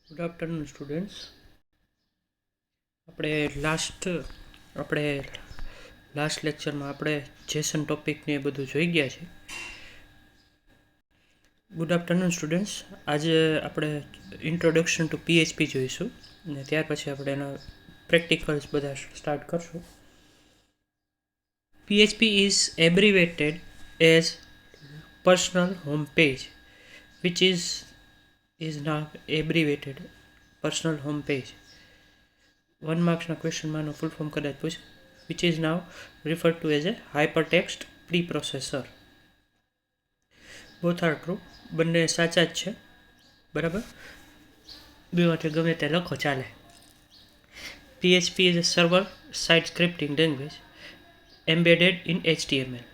Good afternoon students. આપણે last લેક્ચરમાં આપણે જેસન ટોપિકને એ બધું જોઈ ગયા છે. Good afternoon students. આજે આપણે ઇન્ટ્રોડક્શન ટુ પીએચપી જોઈશું અને ત્યાર પછી આપણે એના પ્રેક્ટિકલ્સ બધા સ્ટાર્ટ કરશું. PHP is abbreviated as personal home page which is now abbreviated personal home page. 1 માર્ક્સના ક્વેશ્ચનમાં ફૂલ ફોર્મ કદાચ પૂછે, which is now referred to as a hypertext preprocessor. Both are true, બંને સાચા જ છે, બરાબર. બેમાંથી ગમે તે લખો ચાલે. PHP is a server side scripting language embedded in HTML.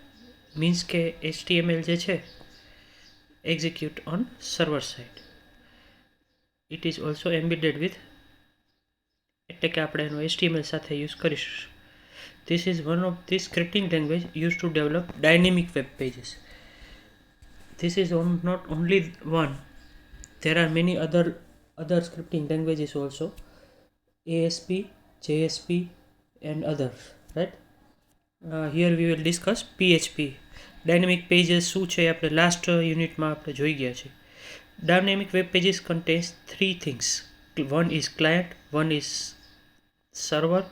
Means કે HTML જે છે execute on server side. It is also embedded with, એટલે કે આપણે એનો HTML સાથે યુઝ કરીશું. This is one of the scripting language used to develop dynamic web pages. This is not only one. There are many other scripting languages also. ASP, JSP and others. Right? Here we will discuss PHP. Dynamic pages શું છે આપણે last યુનિટમાં આપણે જોઈ ગયા છે. Dynamic web pages contains three things. One is client, one is server,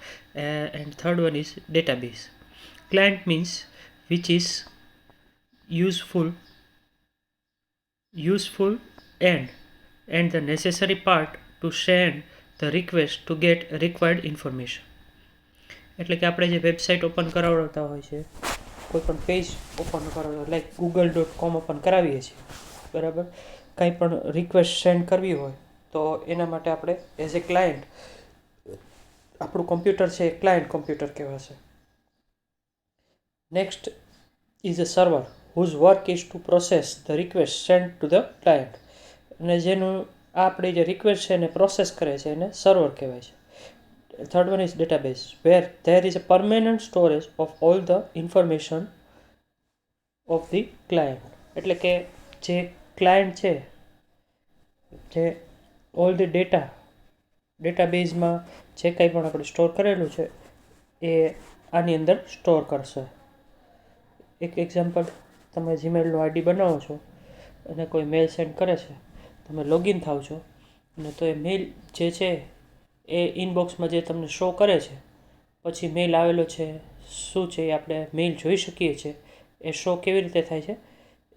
and third one is database. Client means which is useful and the necessary part to send the request to get required information. એટલે કે આપણે જે website open કરાવતા હોય છે, કોઈ પણ page open કરાવતા લાઈક google.com ઓપન કરાવીએ છીએ, બરાબર. કંઈ પણ રિક્વેસ્ટ સેન્ડ કરવી હોય તો એના માટે આપણે એઝ એ ક્લાયન્ટ, આપણું કોમ્પ્યુટર છે એ ક્લાયન્ટ કોમ્પ્યુટર કહેવાશે. Next is a server whose work is to process the request sent to the client. અને જેનું આપણી જે રિક્વેસ્ટ છે એને પ્રોસેસ કરે છે એને સર્વર કહેવાય છે. Third one is database where there is a permanent storage of all the information of the client. એટલે કે જે ક્લાયન્ટ છે, જે ઓલ ધ ડેટાબેઝમાં જે કંઈ પણ આપણે સ્ટોર કરેલું છે એ આની અંદર સ્ટોર કરશે. એક એક્ઝામ્પલ, તમે જીમેલનો આઈડી બનાવો છો અને કોઈ મેલ સેન્ડ કરે છે, તમે લોગિન થાવ છો અને તો એ મેલ જે છે એ ઇનબોક્સમાં જે તમને શો કરે છે, પછી મેલ આવેલો છે શું છે એ આપણે મેલ જોઈ શકીએ છીએ. એ શો કેવી રીતે થાય છે?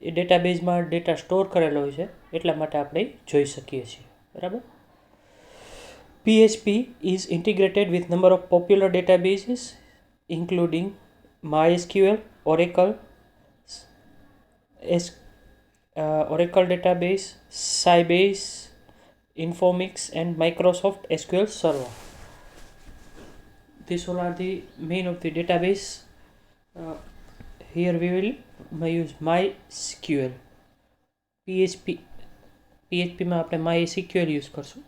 એ ડેટાબેઝમાં ડેટા સ્ટોર કરેલો હોય છે એટલા માટે આપણે જોઈ શકીએ છીએ, બરાબર. PHP is integrated with number of popular databases including MySQL, Oracle database, Sybase, Informix and Microsoft SQL Server. These all are the main of the database. Here we will use MySQL. PHPમાં આપણે MySQL use કરશું,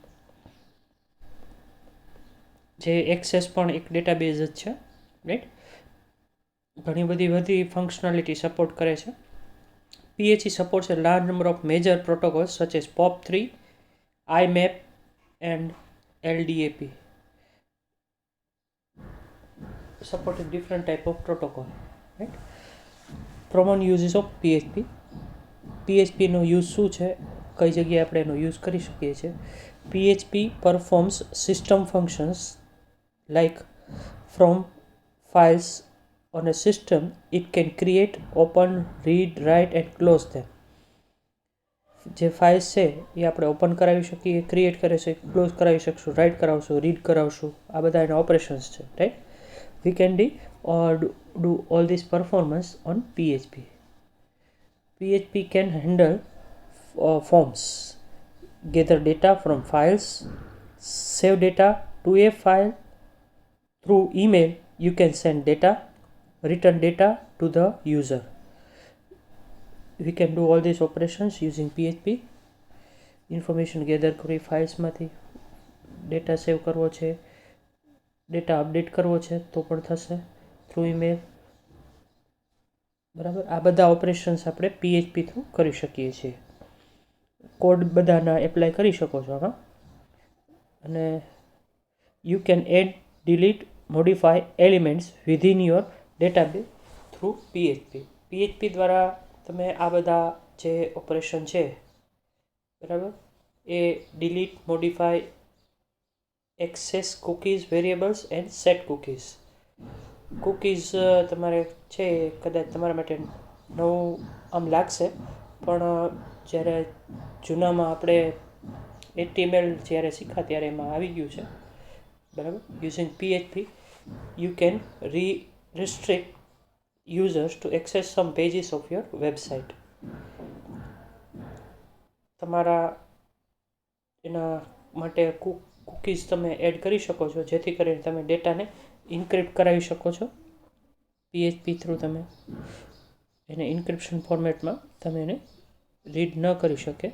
જે access પણ એક database જ છે, right. ઘણી બધી functionality support કરે છે. PHP supports a large number of major protocols such as POP3, IMAP and LDAP. Supporting different type of protocol, right? Common uses of PHP. PHP નો યુઝ શું છે, કઈ જગ્યાએ આપણે એનો યુઝ કરી શકીએ છીએ. PHP performs system functions like from files on a system. It can create, open, read, write and close them. જે ફાઇલ્સ છે એ આપણે ઓપન કરાવી શકીએ, ક્રિએટ કરી શકીએ, ક્લોઝ કરાવી શકશું, રાઇટ કરાવશું, રીડ કરાવશું, આ બધા એના ઓપરેશન્સ છે, right. We can do all this performance on PHP. PHP can handle forms, gather data from files, save data to a file. Through email, you can send data, return data to the user. We can do all these operations using PHP. Information gather કરી ફાઇલ્સમાંથી, data save કરવો છે, data update કરવો છે તો પણ થશે through email, બરાબર. આ બધા ઓપરેશન્સ આપણે PHP થ્રુ કરી શકીએ છીએ. કોડ બધાના એપ્લાય કરી શકો છો આમાં. અને you can add, delete, modify elements within your database through PHP. PHP દ્વારા તમે આ બધા જે ઓપરેશન છે બરાબર એ delete, modify, access cookies, variables and set cookies. Cookies તમારે છે કદાચ તમારા માટે નવું આમ લાગશે, પણ જ્યારે જૂનામાં આપણે HTML જ્યારે શીખ્યા ત્યારે એમાં આવી ગયું છે બરાબર. Using PHP you can restrict users to access some pages of your website. તમારા એના માટે કૂકીઝ તમે એડ કરી શકો છો, જેથી કરીને તમે ડેટાને ઇન્ક્રિપ્ટ કરાવી શકો છો. PHP થ્રુ તમે એને ઇન્ક્રિપ્શન ફોર્મેટમાં તમે એને રીડ ન કરી શકે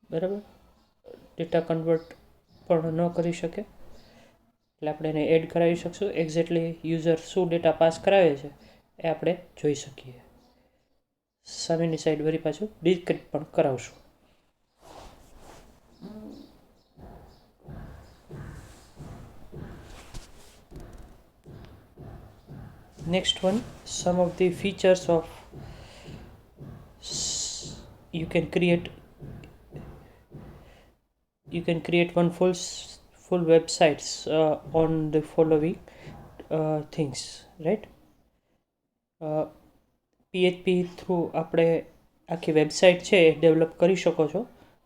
બરાબર, ડેટા કન્વર્ટ પણ ન કરી શકે. એટલે આપણે એને એડ કરાવી શકશું. એક્ઝેક્ટલી યુઝર શું ડેટા પાસ કરાવે છે એ આપણે જોઈ શકીએ. સામેની સાઈડ વળી પાછું ડિક્રિપ્ટ પણ કરાવશું. Next one, some of the features of you can create one full websites on the following things, right? PHP through આપણે આખી વેબસાઇટ છે એ ડેવલપ કરી શકો છો,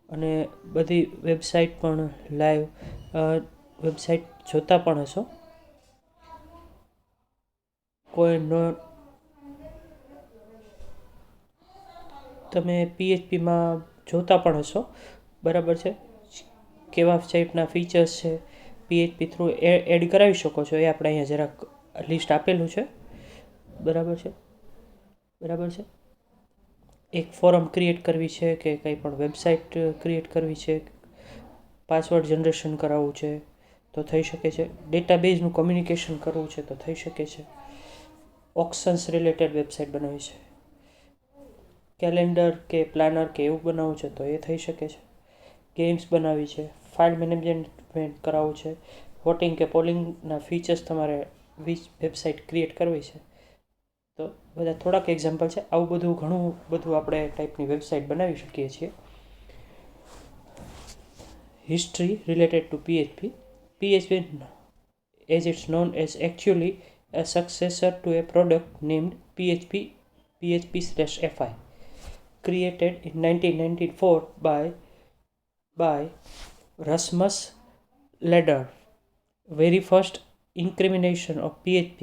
અને બધી વેબસાઇટ પણ લાઈવ વેબસાઇટ જોતા પણ હશો. કોઈ તમે PHPમાં જોતા પણ હશો બરાબર છે, કેવા ટાઈપના ફીચર્સ છે PHP થ્રુ એડ કરાવી શકો છો. એ આપણે અહીંયા જરાક લિસ્ટ આપેલું છે બરાબર છે. એક ફોરમ ક્રિએટ કરવી છે કે કંઈ પણ વેબસાઇટ ક્રિએટ કરવી છે, પાસવર્ડ જનરેશન કરાવવું છે તો થઈ શકે છે, ડેટાબેઝનું કમ્યુનિકેશન કરવું છે તો થઈ શકે છે, ઓક્શન્સ રિલેટેડ વેબસાઇટ બનાવવી છે, કેલેન્ડર કે પ્લાનર કે એવું બનાવવું છે તો એ થઈ શકે છે, ગેમ્સ બનાવવી છે, ફાઇલ મેનેજમેન્ટ કરાવવું છે, વોટિંગ કે પોલિંગના ફીચર્સ તમારે વેબસાઇટ ક્રિએટ કરવી છે. તો બધા થોડાક એક્ઝામ્પલ છે. આવું બધું ઘણું બધું આપણે ટાઈપની વેબસાઇટ બનાવી શકીએ છીએ. History related to PHP. PHP as it's known as actually a successor to a product named PHP/FI, created in 1994 by Rasmus Leder. Very first incarnation of PHP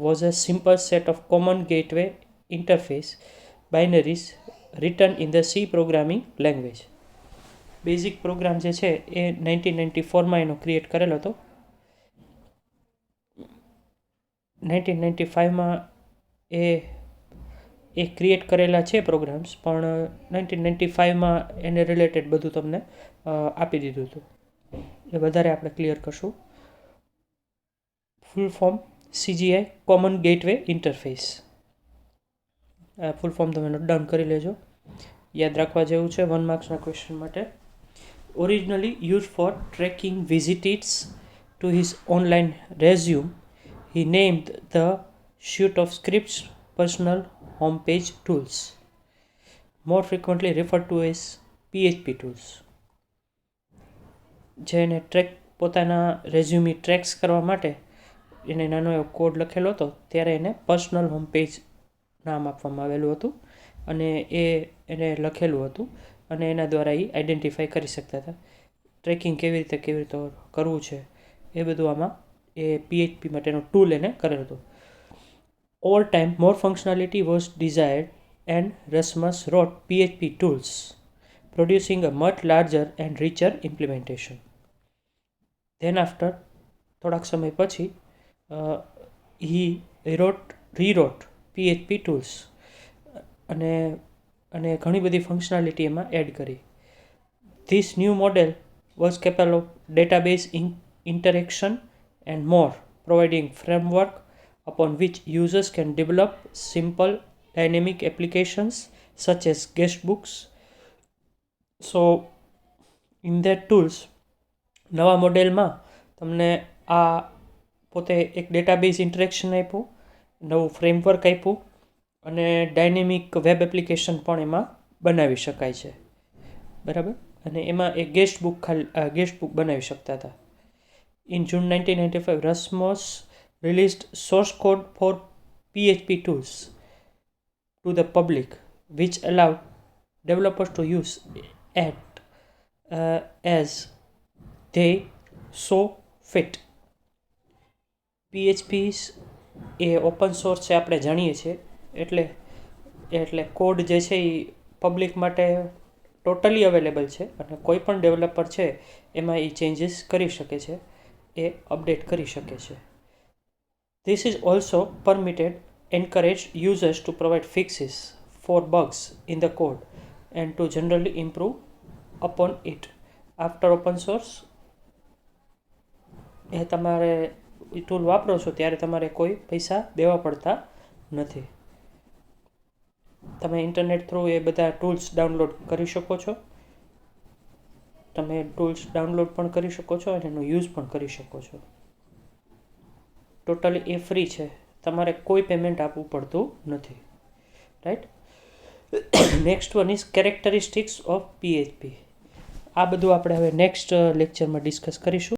was a simple set of common gateway interface binaries written in the C programming language. Basic program જે છે એ 1994માં એનો create કરેલો હતો. 1995માં એ create કરેલા છે programs, પણ 1995માં એને related બધું તમને આપી દીધું હતું. એ વધારે આપણે ક્લિયર કરશું. Full form CGI common gateway interface. Full form તમે નોટ ડાઉન કરી લેજો, યાદ રાખવા જેવું છે 1 માર્ક્સના ક્વેશ્ચન માટે. Originally used for tracking visitors to his online resume, he named the suite of scripts personal homepage tools, more frequently referred to as PHP tools. જેને પોતાના રેઝ્યુમી ટ્રેક્સ કરવા માટે એને નાનો એવો કોડ લખેલો હતો, ત્યારે એને પર્સનલ હોમ પેજ નામ આપવામાં આવેલું હતું, અને એને લખેલું હતું, અને એના દ્વારા એ આઈડેન્ટિફાઈ કરી શકતા હતા. ટ્રેકિંગ કેવી રીતે કરવું છે એ બધું આમાં એ PHP માટેનો ટૂલ એને કરેલું હતું. Over time more functionality was desired and Rasmus રોટ PHP tools, producing a much larger and richer implementation. Then after થોડાક સમય પછી he rewrote PHP tools અને ઘણી બધી ફંક્શનાલિટી એમાં એડ કરી. This new model was capable of database interaction and more, providing framework upon which users can develop simple dynamic applications such as guestbooks. So in their tools નવા મોડેલમાં તમને આ પોતે એક ડેટાબેઝ ઇન્ટરેક્શન આપ્યું, નવું ફ્રેમવર્ક આપ્યું અને ડાયનેમિક વેબ એપ્લિકેશન પણ એમાં બનાવી શકાય છે, બરાબર. અને એમાં એક ગેસ્ટ બુક બનાવી શકતા હતા. In June 1995, Rasmus released source code for PHP tools to the public, which allowed developers to use it as they saw fit. PHP A open source છે, આપણે જાણીએ છીએ, એટલે કોડ જે છે એ પબ્લિક માટે ટોટલી અવેલેબલ છે અને કોઈ પણ ડેવલપર છે એમાં એ ચેન્જીસ કરી શકે છે, એ અપડેટ કરી શકે છે. This is also permitted, encouraged users to provide fixes for bugs in the code and to generally improve upon it. After open source, એ તમારે ટૂલ વાપરો છો ત્યારે તમારે કોઈ પૈસા દેવા પડતા નથી. તમે ઇન્ટરનેટ થ્રુ એ બધા ટૂલ્સ ડાઉનલોડ કરી શકો છો. તમે ટૂલ્સ ડાઉનલોડ પણ કરી શકો છો અને એનો યુઝ પણ કરી શકો છો. ટોટલી એ ફ્રી છે, તમારે કોઈ પેમેન્ટ આપવું પડતું નથી, right. Next one is characteristics of PHP. આ બધું આપણે હવે નેક્સ્ટ લેક્ચરમાં ડિસ્કસ કરીશું.